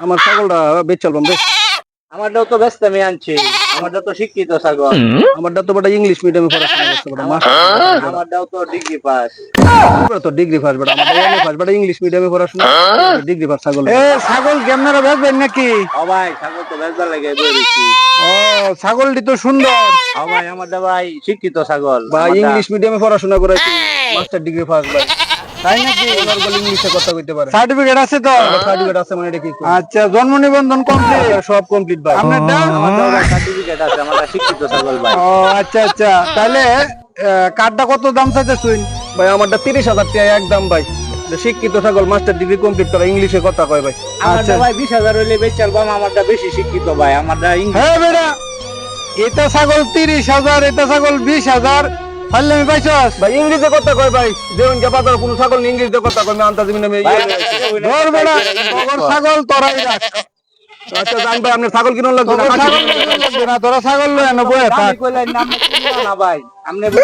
আমার ছাগলটা বেচ চলবাম রে। আমারটাও তো ব্যস্ত আমি আনছি, আমারটা তো শিক্ষিত ছাগল। আমারটা তো বেটা ইংলিশ মিডিয়ামে পড়াশোনা করছে বেটা, আমারটাও তো ডিগ্রি পাস। মাস্টার তো ডিগ্রি ফার্স্ট বেটা, আমারটা এমএ ফার্স্ট বেটা, ইংলিশ মিডিয়ামে পড়াশোনা ডিগ্রি ফার্স্ট ছাগল। ছাগল কি আপনারা বেচবেন নাকি? ও ভাই ছাগল তো বেচবার লাগে বলেছি। ও ছাগলটি তো সুন্দর। ও ভাই আমারটা ভাই শিক্ষিত ছাগল ভাই আমারটা। ইংলিশ মিডিয়ামে পড়াশোনা করে মাস্টার ডিগ্রি ফার্স্ট ভাই, তাই নাকি? ওনার বলে ইংলিশে কথা কইতে পারে, সার্টিফিকেট আছে তো? সার্টিফিকেট আছে মানে এটা কি কই? আচ্ছা, জন্ম নিবন্ধন কমপ্লিট? সব কমপ্লিট ভাই। আপনারটা? আমারটাও ভাই সার্টিফিকেট আছে, আমারটা শিক্ষিত ছাগল ভাই। ও আচ্ছা আচ্ছা, তাহলে কার্ডটা কত দাম চাইতে শুন? ভাই আমারটা 30,000 টাকা একদম ভাই, এটা শিক্ষিত ছাগল, মাস্টার ডিগ্রি কমপ্লিট করা, ইংলিশে কথা কয় ভাই। আমারটা ভাই 20,000 হইলে বেচ চলবাম, আমারটা বেশি শিক্ষিত ভাই, আমারটা হ্যাঁ বেটা, এটা ছাগল 30,000, এটা ছাগল 20,000, পারলে আমি পাইছস? ভাই ইংলিশে কথা কয় ভাই, যেমন কে পাতার কোন ছাগল নিয়ে ইংলিশে কথা কয়, আমি আন্তাজ মিনে ধর বেটা, তোর ছাগল তোরাই রাখ। আচ্ছা জান ভাই, আপনার ছাগল কিনুন লাগবে তোর ছাগল লাগবে না, তোরা ছাগল লয়ে আনো, বয়ে থাক। আমি কইলাই নাম না ভাই, আমনে না?